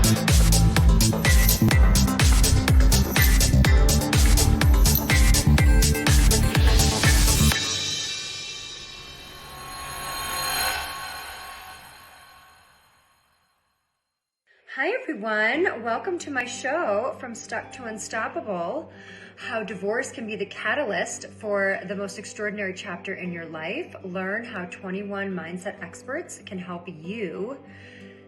Hi everyone, welcome to my show, From Stuck to Unstoppable, how divorce can be the catalyst for the most extraordinary chapter in your life. Learn how 21 mindset experts can help you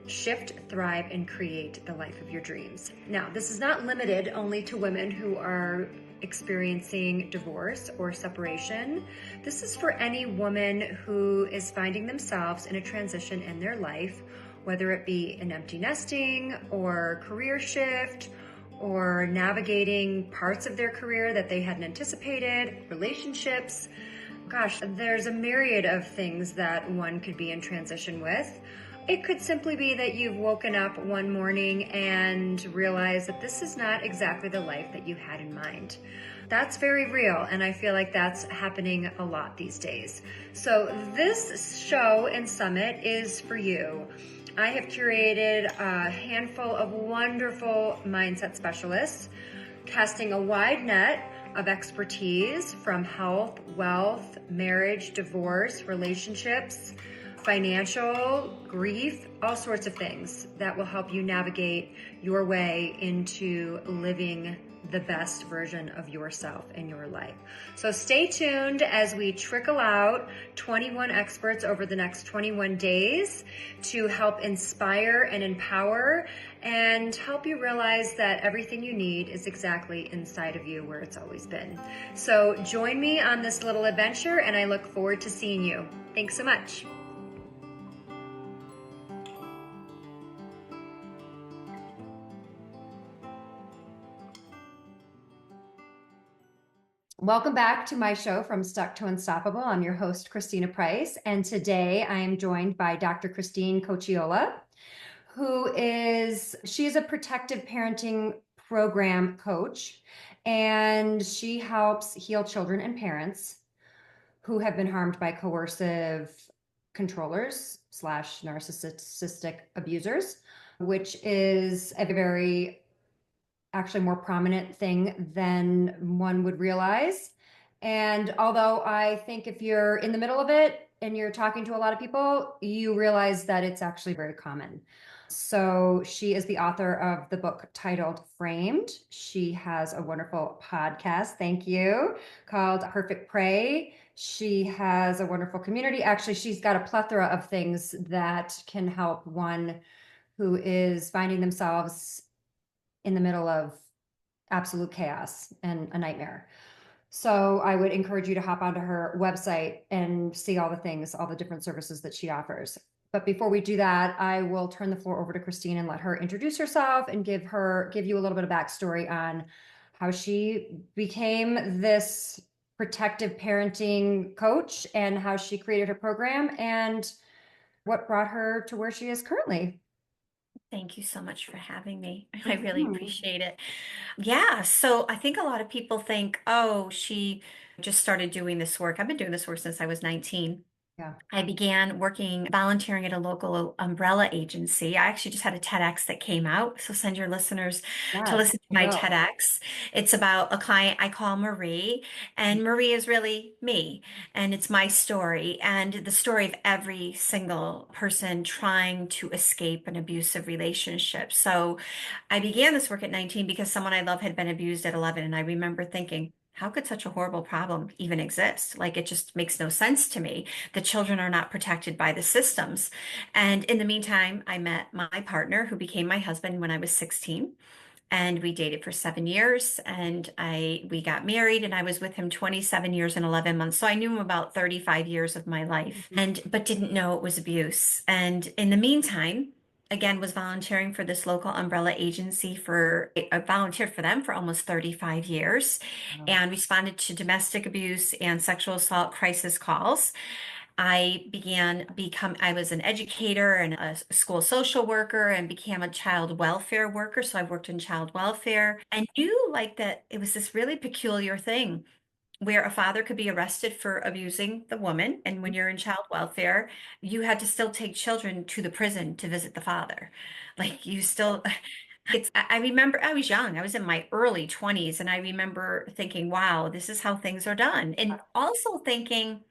shift, thrive, and create the life of your dreams. Now, this is not limited only to women who are experiencing divorce or separation. This is for any woman who is finding themselves in a transition in their life, whether it be an empty nesting or career shift or navigating parts of their career that they hadn't anticipated, relationships. Gosh, there's a myriad of things that one could be in transition with. It could simply be that you've woken up one morning and realized that this is not exactly the life that you had in mind. That's very real, and I feel like that's happening a lot these days. So this show and summit is for you. I have curated a handful of wonderful mindset specialists, casting a wide net of expertise from health, wealth, marriage, divorce, relationships, financial, grief, all sorts of things that will help you navigate your way into living the best version of yourself in your life. So stay tuned as we trickle out 21 experts over the next 21 days to help inspire and empower and help you realize that everything you need is exactly inside of you where it's always been. So join me on this little adventure, and I look forward to seeing you. Thanks so much. Welcome back to my show, From Stuck to Unstoppable. I'm your host, Christina Price, and today I am joined by Dr. Christine Cocchiola, she's a protective parenting program coach, and she helps heal children and parents who have been harmed by coercive controllers / narcissistic abusers, which is a very actually more prominent thing than one would realize. And although I think if you're in the middle of it and you're talking to a lot of people, you realize that it's actually very common. So she is the author of the book titled Framed. She has a wonderful podcast, thank you, called Perfect Prey. She has a wonderful community. Actually, she's got a plethora of things that can help one who is finding themselves in the middle of absolute chaos and a nightmare. So I would encourage you to hop onto her website and see all the things, all the different services that she offers. But before we do that, I will turn the floor over to Christine and let her introduce herself and give you a little bit of backstory on how she became this protective parenting coach and how she created her program and what brought her to where she is currently. Thank you so much for having me. I really appreciate it. Yeah, so I think a lot of people think, oh, she just started doing this work. I've been doing this work since I was 19. Yeah. I began volunteering at a local umbrella agency. I actually just had a TEDx that came out. So send your listeners to listen to my TEDx. It's about a client I call Marie, and Marie is really me, and it's my story and the story of every single person trying to escape an abusive relationship. So I began this work at 19 because someone I love had been abused at 11. And I remember thinking, how could such a horrible problem even exist? Like, it just makes no sense to me. The children are not protected by the systems. And in the meantime, I met my partner, who became my husband, when I was 16. And we dated for 7 years, and we got married, and I was with him 27 years and 11 months. So I knew him about 35 years of my life, but didn't know it was abuse. And in the meantime, again, was volunteering for this local umbrella agency I volunteered for them for almost 35 years and responded to domestic abuse and sexual assault crisis calls. I was an educator and a school social worker and became a child welfare worker. So I worked in child welfare and knew like that it was this really peculiar thing. where a father could be arrested for abusing the woman. And when you're in child welfare, you had to still take children to the prison to visit the father. Like you still, I remember I was young, I was in my early 20s, and I remember thinking, wow, this is how things are done. And also thinking,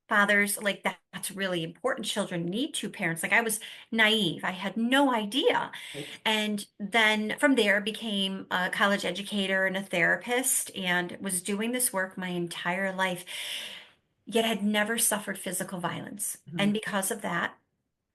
fathers, like that's really important. Children need two parents. Like I was naive. I had no idea. Right. And then from there became a college educator and a therapist and was doing this work my entire life, yet had never suffered physical violence. Mhm. And because of that,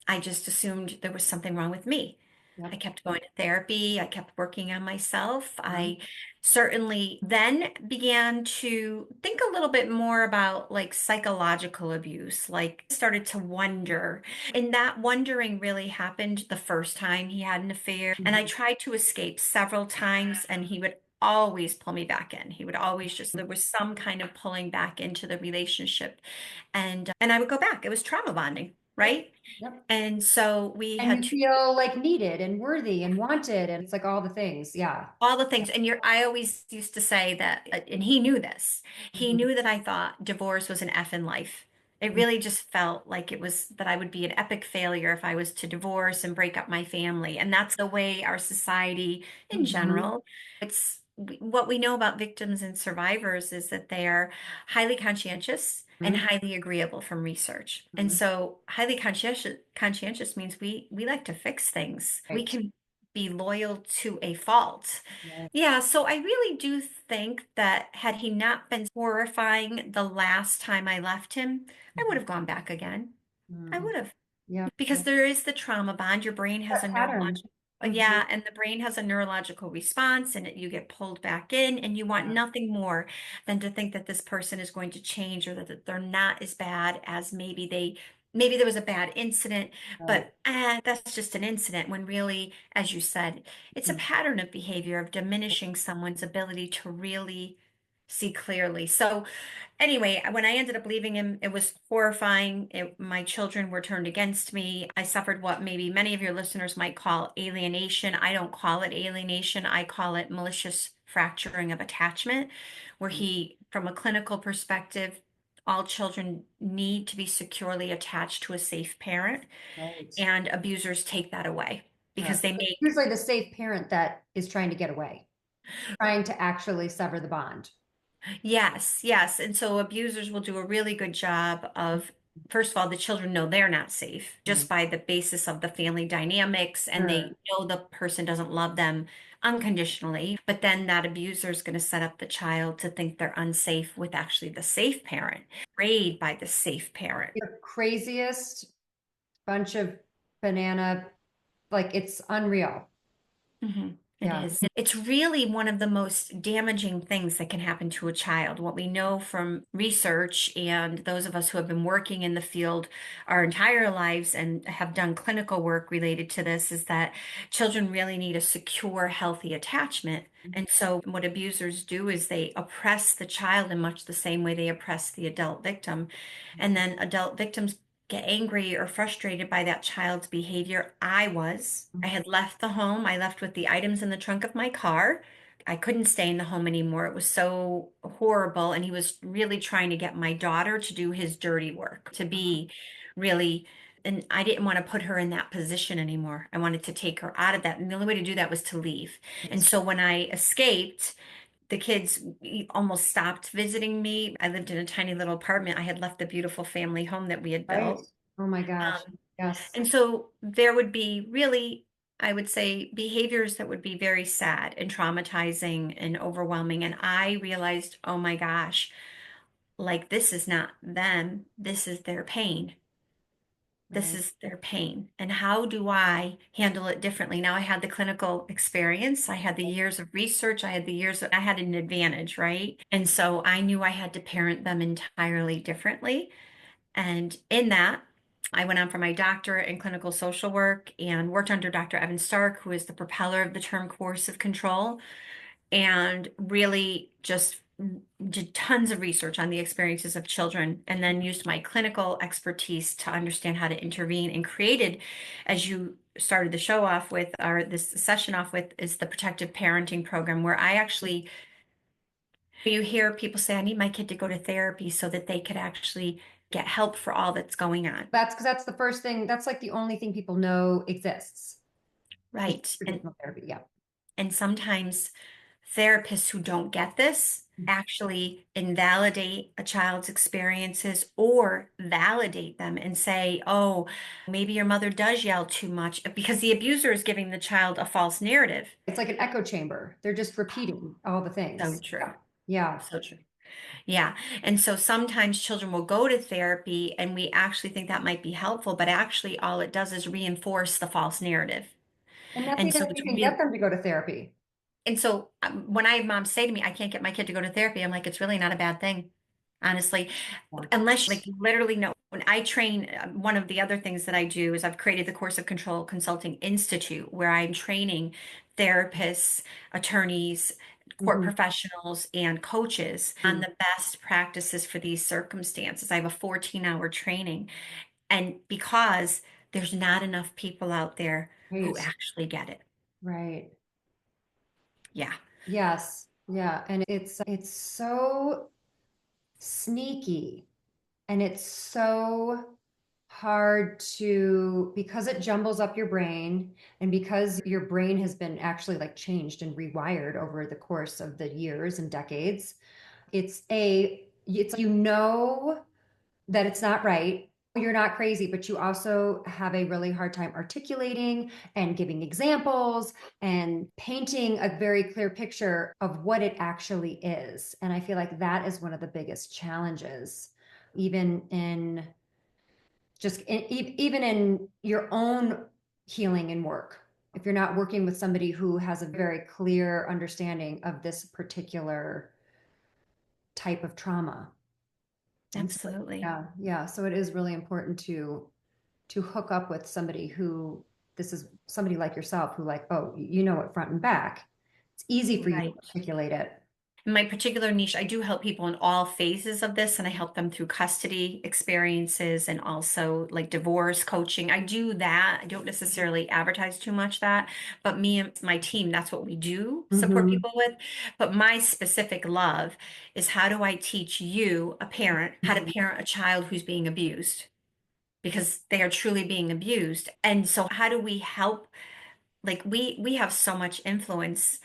I just assumed there was something wrong with me. I Yep. kept going to therapy. I kept working on myself. Mhm. I certainly then began to think a little bit more about like psychological abuse, like started to wonder. And that wondering really happened the first time he had an affair. And I Mhm. tried to escape several times, and he would always pull me back in. He would always just, there was some kind of pulling back into the relationship. And I would go back. It was trauma bonding, Yep. right? Yep. And so we And had you feel like needed and worthy and wanted, and it's like all the things. Yeah. all the things. And I always used to say that, and he knew this. He Mhm. knew that I thought divorce was an F in life. It Mhm. really just felt like it was that I would be an epic failure if I was to divorce and break up my family. And that's the way our society in Mhm. general, what we know about victims and survivors is that they are highly conscientious and Mhm. highly agreeable from research. And Mhm. so highly conscientious means we like to fix things. We Right. can be loyal to a fault. Right. Yeah, so I really do think that had he not been horrifying the last time I left him, I would Mhm. have gone back again. I Mhm. would have. Yep. Because Yep. there is the trauma bond. Your brain has a That pattern. neurological, Mhm. yeah, and the brain has a neurological response, and you get pulled back in, and you want Yeah. nothing more than to think that this person is going to change or that they're not as bad as maybe there was a bad incident, Right. but that's just an incident when really, as you said, it's a Mhm. pattern of behavior of diminishing someone's ability to really see clearly. So, anyway, when I ended up leaving him, it was horrifying. My children were turned against me. I suffered what maybe many of your listeners might call alienation. I don't call it alienation. I call it malicious fracturing of attachment, where from a clinical perspective, all children need to be securely attached to a safe parent, Right. and abusers take that away Yeah. because they It's make. usually the safe parent that is trying to get away, trying to actually sever the bond. Yes, yes. And so abusers will do a really good job of, first of all, the children know they're not safe Mhm. just by the basis of the family dynamics, and Sure. they know the person doesn't love them unconditionally. But then that abuser is going to set up the child to think they're unsafe with actually the safe parent, afraid by the safe parent. Your craziest bunch of banana, like it's unreal. It Yeah. is. It's really one of the most damaging things that can happen to a child. What we know from research and those of us who have been working in the field our entire lives and have done clinical work related to this is that children really need a secure, healthy attachment. And so what abusers do is they oppress the child in much the same way they oppress the adult victim. And then adult victims get angry or frustrated by that child's behavior. I had left the home. I left with the items in the trunk of my car. I couldn't stay in the home anymore. It was so horrible. And he was really trying to get my daughter to do his dirty work, to be really, and I didn't want to put her in that position anymore. I wanted to take her out of that. And the only way to do that was to leave. And Right. so when I escaped, the kids almost stopped visiting me. I lived in a tiny little apartment. I had left the beautiful family home that we had Right. built. Oh my gosh. Um, Yes. and so there would be really, I would say, behaviors that would be very sad and traumatizing and overwhelming. And I realized, oh my gosh, like this is not them, this is their pain. This Right. is their pain. And how do I handle it differently? Now I had the clinical experience, I had the years of research, I had an advantage, right? And so I knew I had to parent them entirely differently. And in that, I went on for my doctorate in clinical social work and worked under Dr. Evan Stark, who is the propeller of the term coercive control, and really just did tons of research on the experiences of children and then used my clinical expertise to understand how to intervene and created, as you started the show off with, or this session off with, is the protective parenting program, where I actually You hear people say, I need my kid to go to therapy so that they could actually get help for all that's going on. That's because that's the first thing, that's like the only thing people know exists is Right. traditional therapy. Yeah. And sometimes therapists who don't get this actually invalidate a child's experiences or validate them and say, oh, maybe your mother does yell too much because the abuser is giving the child a false narrative. It's like an echo chamber. They're just repeating all the So things. true. Yeah. Yeah. So true. Yeah. And so sometimes children will go to therapy and we actually think that might be helpful, but actually all it does is reinforce the false narrative. And that's And even so if it's you can get real. them to go to therapy. And so when I have moms say to me, I can't get my kid to go to therapy, I'm like, it's really not a bad thing, honestly, Yeah. unless like you literally know. When I train, one of the other things that I do is I've created the Course of Control Consulting Institute, where I'm training therapists, attorneys, court Mhm. professionals, and coaches on the best practices for these circumstances. I have a 14-hour training. And because there's not enough people out there who Right. actually get it. Right. Yeah. Yes. Yeah. And it's so sneaky and it's so hard to because it jumbles up your brain and because your brain has been actually like changed and rewired over the course of the years and decades. It's you know that it's not right. You're not crazy, but you also have a really hard time articulating and giving examples and painting a very clear picture of what it actually is. And I feel like that is one of the biggest challenges, even in even in your own healing and work. If you're not working with somebody who has a very clear understanding of this particular type of trauma. And so, Absolutely. yeah, yeah. So it is really important to hook up with somebody who this is somebody like yourself who like, oh, you know it front and back. It's easy for you to Right. articulate it. In my particular niche, I do help people in all phases of this, and I help them through custody experiences and also like divorce coaching. I do that. I don't necessarily advertise too much that, but me and my team, that's what we do support Hmm. people with. But my specific love is how do I teach you, a parent, how to parent a child who's being abused? Because they are truly being abused. And so how do we help? Like we have so much influence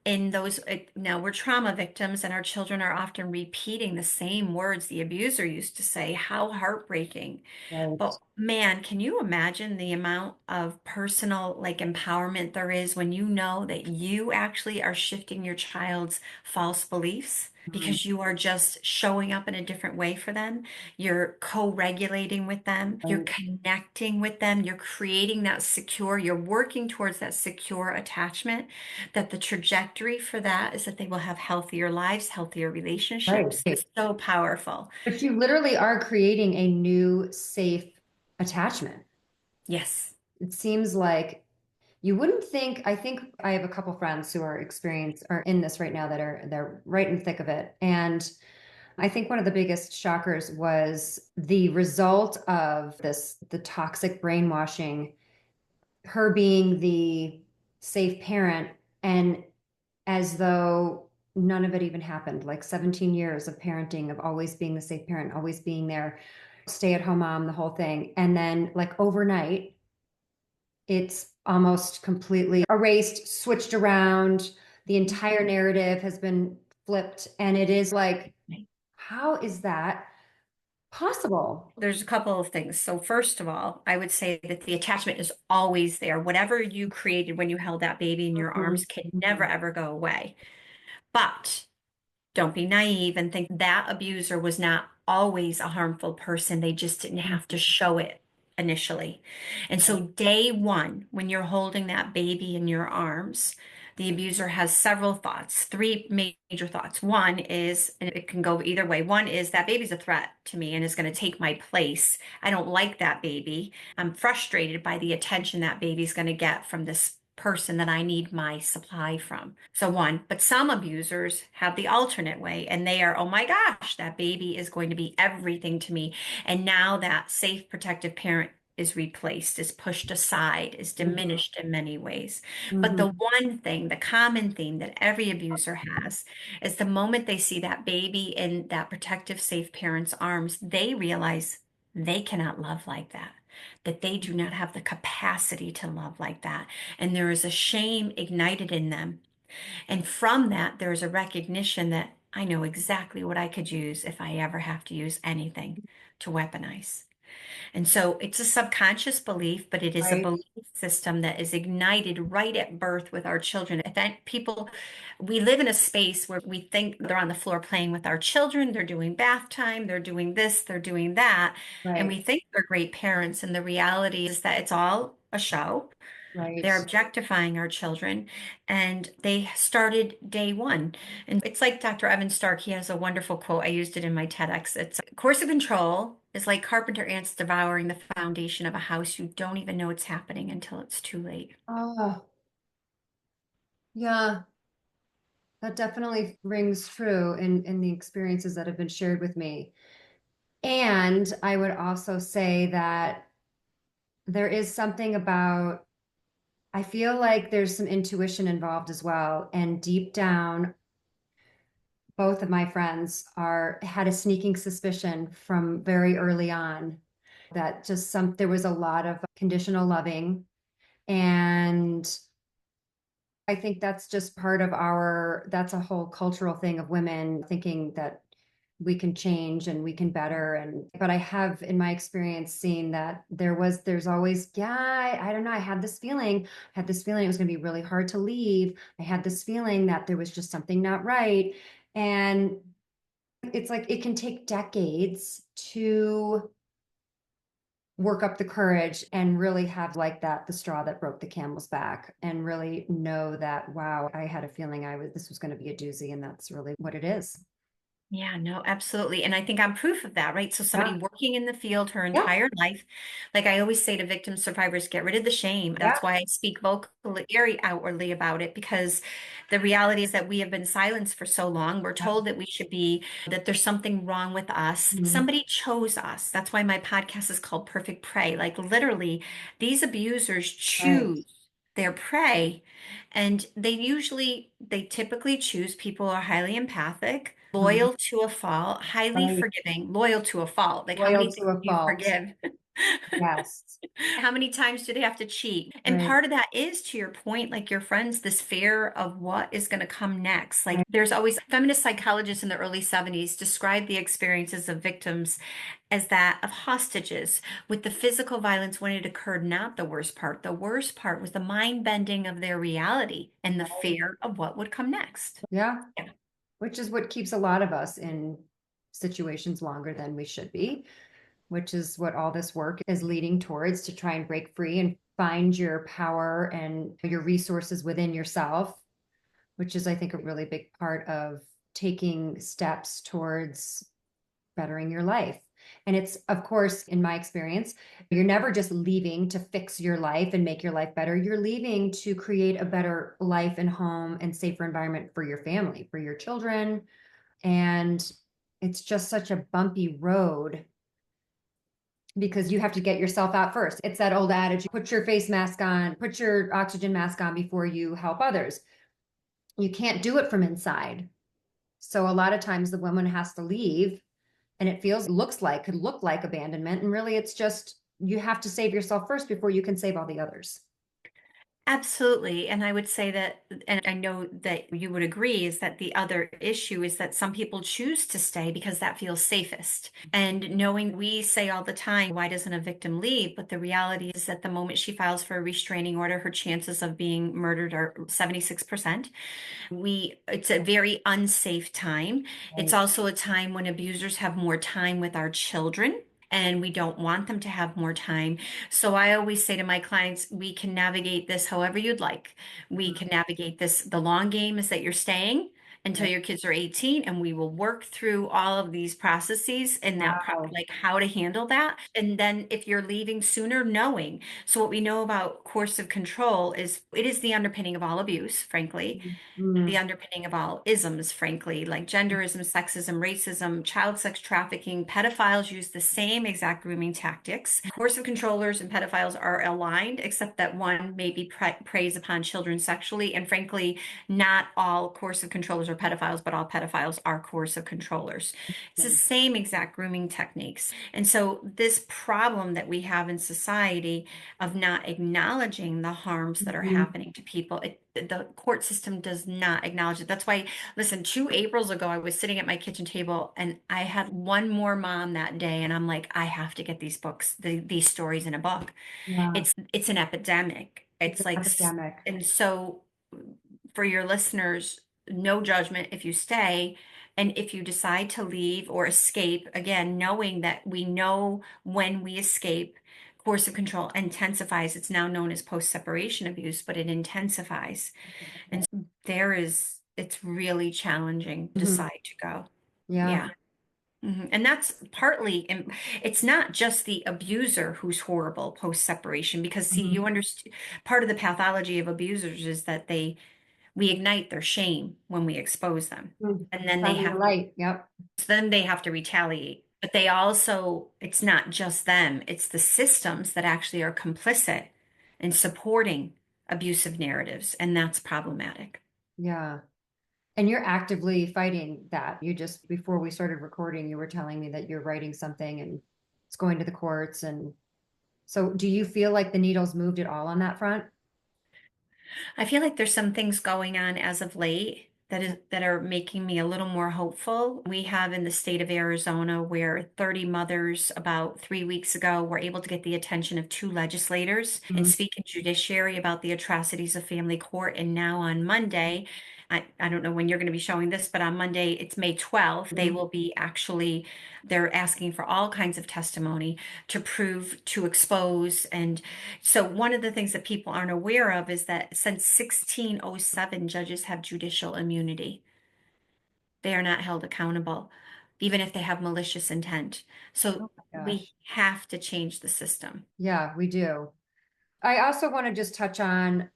in those now we're trauma victims and our children are often repeating the same words the abuser used to say. How heartbreaking. Right. But man, can you imagine the amount of personal like empowerment there is when you know that you actually are shifting your child's false beliefs Mhm. because you are just showing up in a different way for them. You're co-regulating with them, you're Right. connecting with them, you're creating that secure, you're working towards that secure attachment, that the trajectory for that is that they will have healthier lives, healthier Right. relationships. It's so powerful. But you literally are creating a new safe attachment. Yes. It seems like you wouldn't think, I think I have a couple friends who are in this right now that they're right in the thick of it. And I think one of the biggest shockers was the result of the toxic brainwashing, her being the safe parent, and as though none of it even happened, like 17 years of parenting, of always being the safe parent, always being there, stay at home mom, the whole thing. And then, like, overnight, it's almost completely erased, switched around. The entire narrative has been flipped. And it is like, how is that possible? There's a couple of things. So, first of all, I would say that the attachment is always there. Whatever you created when you held that baby in your Mhm. arms can never, Mhm. ever go away. But don't be naive and think that abuser was not always a harmful person. They just didn't have to show it initially. And so, day one, when you're holding that baby in your arms, the abuser has several thoughts, three major thoughts. One is, and it can go either way. One is that baby's a threat to me and is going to take my place. I don't like that baby. I'm frustrated by the attention that baby's going to get from this person that I need my supply from. So one, but some abusers have the alternate way and they are, oh my gosh, that baby is going to be everything to me. And now that safe, protective parent is replaced, is pushed aside, is Mhm. diminished in many ways. But the Mhm. one thing, the common theme that every abuser has is the moment they see that baby in that protective, safe parent's arms, they realize they cannot love like that, that they do not have the capacity to love like that. And there is a shame ignited in them. And from that, there's a recognition that I know exactly what I could use if I ever have to use anything to weaponize. And so it's a subconscious belief, but it is a Right. belief system that is ignited right at birth with our children. People, we live in a space where we think they're on the floor playing with our children, they're doing bath time, they're doing this, they're doing that, and we Right. think they're great parents. And the reality is that it's all a show. Right. They're objectifying our children, and they started day one. And it's like Dr. Evan Stark, he has a wonderful quote. I used it in my TEDx. It's coercive control is like carpenter ants devouring the foundation of a house. You don't even know it's happening until it's too late. Oh, yeah, that definitely rings true in the experiences that have been shared with me. And I would also say that there is something about, I feel like there's some intuition involved as well. And deep down, both of my friends are had a sneaking suspicion from very early on that just there was a lot of conditional loving. And I think that's just part of that's a whole cultural thing of women thinking that we can change and we can better. But I have in my experience seen that there's always, yeah, I don't know. I had this feeling it was going to be really hard to leave. I had this feeling that there was just something not right. And it's like it can take decades to work up the courage and really have like that the straw that broke the camel's back and really know that wow, I had a feeling this was going to be a doozy, and that's really what it is. Yeah, no, absolutely. And I think I'm proof of that, right? So somebody Yeah. working in the field her Yeah. entire life, like I always say to victim survivors, get rid of the shame. Yeah. That's why I speak vocally, very outwardly about it, because the reality is that we have been silenced for so long. We're Yeah. told that we should be, that there's something wrong with us. Mhm. Somebody chose us. That's why my podcast is called Perfect Prey. Like literally, these abusers Right. choose their prey, and they typically choose people who are highly empathic, Mhm. loyal to a fault, highly Right. forgiving, loyal to a fault. Like how Loyal many to things a do you fault. forgive? Yes. How many times do they have to cheat? And Right. part of that is, to your point, like your friends, this fear of what is going to come next. Like Right. there's always feminist psychologists in the early 70s described the experiences of victims as that of hostages, with the physical violence when it occurred not the worst part. The worst part was the mind bending of their reality and the Right. fear of what would come next. Yeah. Yeah. Which is what keeps a lot of us in situations longer than we should be, which is what all this work is leading towards, to try and break free and find your power and your resources within yourself, which is, I think, a really big part of taking steps towards bettering your life. And it's, of course, in my experience, you're never just leaving to fix your life and make your life better. You're leaving to create a better life and home and safer environment for your family, for your children. And it's just such a bumpy road because you have to get yourself out first. It's that old adage, put your face mask on, put your oxygen mask on before you help others. You can't do it from inside. So a lot of times the woman has to leave, and could look like abandonment. And really it's just, you have to save yourself first before you can save all the others. Absolutely. And I would say that, and I know that you would agree, is that the other issue is that some people choose to stay because that feels safest. And knowing we say all the time, why doesn't a victim leave? But the reality is that the moment she files for a restraining order, her chances of being murdered are 76%. It's a very unsafe time. It's Right. also a time when abusers have more time with our children. And we don't want them to have more time. So I always say to my clients, we can navigate this however you'd like. We can navigate this. The long game is that you're staying. until Right. your kids are 18, and we will work through all of these processes and Wow. like how to handle that. And then if you're leaving sooner, knowing. So what we know about coercive control is it is the underpinning of all abuse, frankly, the Mm. underpinning of all isms, frankly, like genderism, sexism, racism, child sex trafficking. Pedophiles use the same exact grooming tactics. Coercive controllers and pedophiles are aligned, except that one maybe preys upon children sexually. And frankly, not all coercive controllers are pedophiles, but all pedophiles are coercive controllers. It's the same exact grooming techniques. And so, this problem that we have in society of not acknowledging the harms that are Mhm. happening to people, the court system does not acknowledge it. That's why, listen, 2 Aprils ago, I was sitting at my kitchen table and I had one more mom that day, and I'm like, I have to get these books, these stories in a book. Yeah. It's an epidemic. It's It's an like, epidemic. and so for your listeners, no judgment if you stay. And if you decide to leave or escape, again, knowing that we know when we escape, coercive control intensifies. It's now known as post-separation abuse, but it intensifies. And it's really challenging to Mhm. decide to go. Yeah. Yeah. And that's partly, it's not just the abuser who's horrible post-separation, because see, Mhm. you understand, part of the pathology of abusers is that we ignite their shame when we expose them. Mm. And then Shining a light. Yep. they have to retaliate. But they also, it's not just them, it's the systems that actually are complicit in supporting abusive narratives, and that's problematic. Yeah. And you're actively fighting that. You just, before we started recording, you were telling me that you're writing something and it's going to the courts. And so do you feel like the needle's moved at all on that front? I feel like there's some things going on as of late that are making me a little more hopeful. We have in the state of Arizona where 30 mothers about 3 weeks ago were able to get the attention of two legislators and Mhm. speak in judiciary about the atrocities of family court. And now on Monday, I don't know when you're going to be showing this, but on Monday, it's May 12th, they Mhm. will be actually, they're asking for all kinds of testimony to prove, to expose. And so one of the things that people aren't aware of is that since 1607, judges have judicial immunity. They are not held accountable, even if they have malicious intent. So Oh my we gosh. have to change the system. Yeah, we do. I also want to just touch on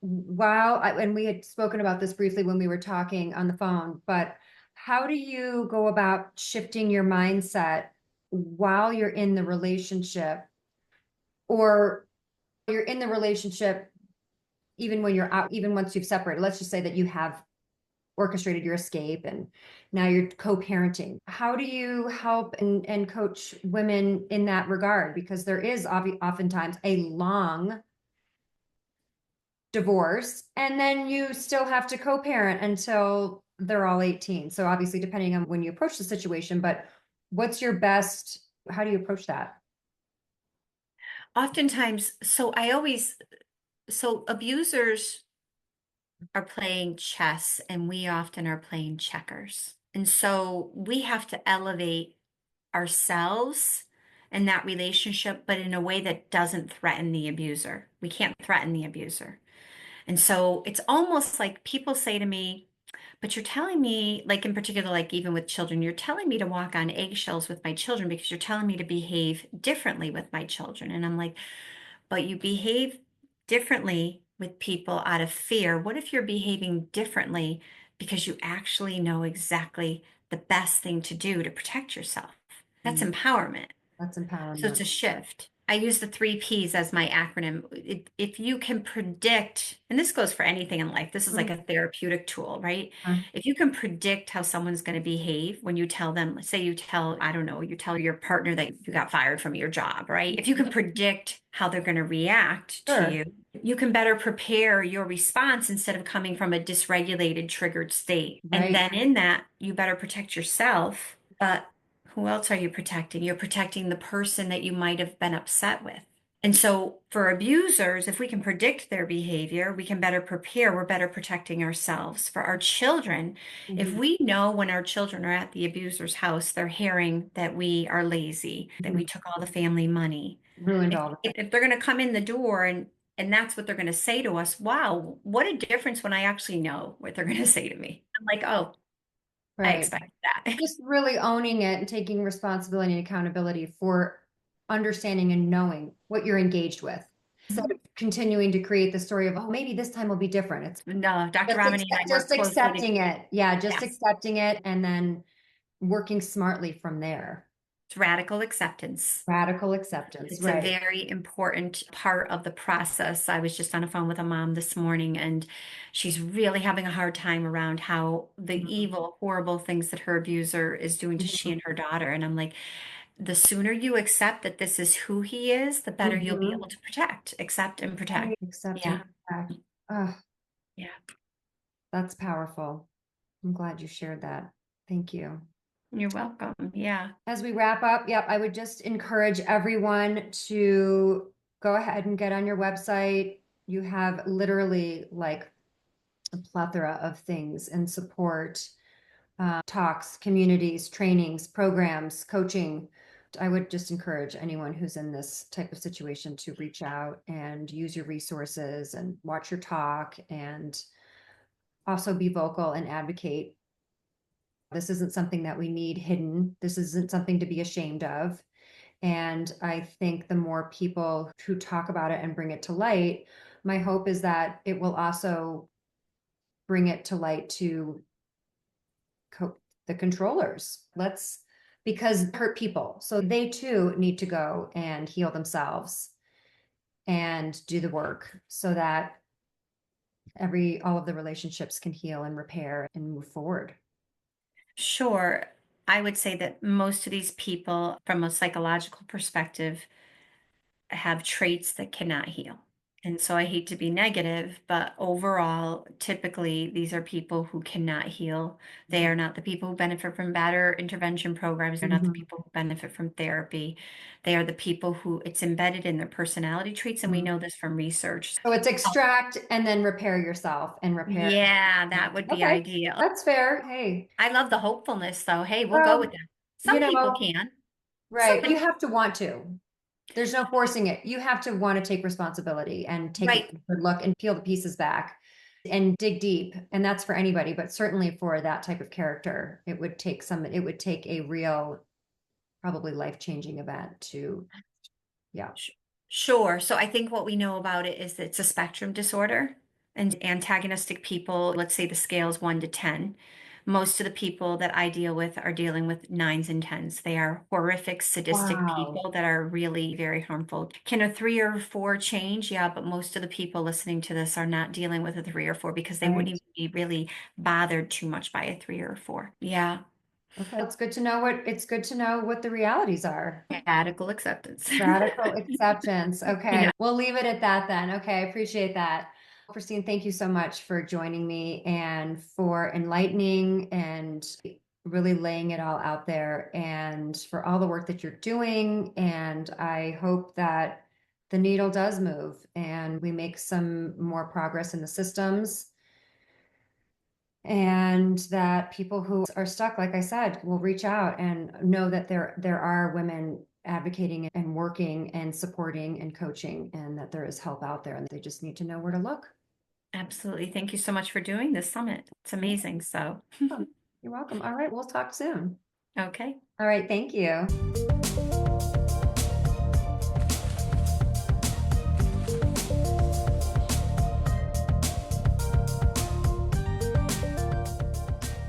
and we had spoken about this briefly when we were talking on the phone, but how do you go about shifting your mindset while you're in the relationship, or you're in the relationship even when you're out, even once you've separated? Let's just say that you have orchestrated your escape and now you're co-parenting. How do you help and coach women in that regard? Because there is oftentimes a long divorce, and then you still have to co-parent until they're all 18. So obviously, depending on when you approach the situation, but what's your best, how do you approach that? Oftentimes, so abusers are playing chess and we often are playing checkers. And so we have to elevate ourselves in that relationship, but in a way that doesn't threaten the abuser. We can't threaten the abuser. And so it's almost like people say to me, but you're telling me, like in particular, like even with children, you're telling me to walk on eggshells with my children because you're telling me to behave differently with my children. And I'm like, but you behave differently with people out of fear. What if you're behaving differently because you actually know exactly the best thing to do to protect yourself? That's Mm, empowerment. that's So it's empowerment. a shift. I use the 3 Ps as my acronym. If you can predict, and this goes for anything in life, this is like Mhm. a therapeutic tool, right? If you can predict how someone's going to behave when you tell them, let's say you tell, I don't know, you tell your partner that you got fired from your job, right? If you can predict how they're going to react to Sure. you, you can better prepare your response instead of coming from a dysregulated, triggered state. And Right. then in that, you better protect yourself. But who else are you protecting? You're protecting the person that you might have been upset with. And so for abusers, if we can predict their behavior, we can better prepare. We're better protecting ourselves. For our children, if Mhm. we know when our children are at the abuser's house, they're hearing that we are lazy, that Mhm. we took all the family money. Ruined If, all if they're going to come in the door And that's what they're going to say to us. Wow, what a difference when I actually know what they're going to say to me. I'm like, oh, I Right. expected that. Just really owning it and taking responsibility and accountability for understanding and knowing what you're engaged with. Instead of continuing to create the story of, oh, maybe this time will be different. It's No, Dr. Ramani and I just work closely accepting together. it. Yeah, just Yes, accepting it and then working smartly from there. it's radical acceptance. Radical acceptance, It's a right. very important part of the process. I was just on the phone with a mom this morning, and she's really having a hard time around how the Mhm. evil, horrible things that her abuser is doing to she and her daughter. And I'm like, the sooner you accept that this is who he is, the better you'll be able Mhm. to protect, accept, and protect. Right. Accept and Yeah, protect. Oh, yeah. that's powerful. I'm glad you shared that. Thank you. You're welcome. Yeah. As we wrap up, yep, I would just encourage everyone to go ahead and get on your website. You have literally like a plethora of things and support, talks, communities, trainings, programs, coaching. I would just encourage anyone who's in this type of situation to reach out and use your resources and watch your talk and also be vocal and advocate. This isn't something that we need hidden. This isn't something to be ashamed of. And I think the more people who talk about it and bring it to light, my hope is that it will also bring it to light to the controllers. Because hurt people. So they too need to go and heal themselves and do the work so that all of the relationships can heal and repair and move forward. Sure. I would say that most of these people, from a psychological perspective, have traits that cannot heal. And so I hate to be negative, but overall, typically, these are people who cannot heal. They are not the people who benefit from better intervention programs. They're not the Mhm. people who benefit from therapy. They are the people who it's embedded in their personality traits. And we Mhm. know this from research. So it's extract and then repair yourself and repair. Yeah, that would be Okay, ideal. that's fair. Hey, I love the hopefulness, though. Hey, we'll go with well, that. you Some people know, can. Some right. You have to want to. There's no forcing it. You have to want to take responsibility and take a right. good look and peel the pieces back and dig deep. And that's for anybody, but certainly for that type of character, it would take a real, probably life-changing event to, yeah. Sh- Sure. So I think what we know about it is that it's a spectrum disorder and antagonistic people, let's say the scale's 1 to 10. Most of the people that I deal with are dealing with nines and tens. They are horrific, sadistic Wow. people that are really very harmful. Can a 3 or 4 change? Yeah, but most of the people listening to this are not dealing with a 3 or 4 because they wouldn't Right. even be really bothered too much by a 3 or 4. Yeah. Okay. It's good to know what the realities are. Radical acceptance. Radical acceptance. You Okay. know, We'll leave it at that then. Okay. I appreciate that. Christine, thank you so much for joining me and for enlightening and really laying it all out there and for all the work that you're doing. And I hope that the needle does move and we make some more progress in the systems and that people who are stuck, like I said, will reach out and know that there are women advocating and working and supporting and coaching and that there is help out there and they just need to know where to look. absolutely. Thank you so much for doing this summit. It's amazing. So, You're welcome. All right, we'll talk soon. okay. All right, thank you.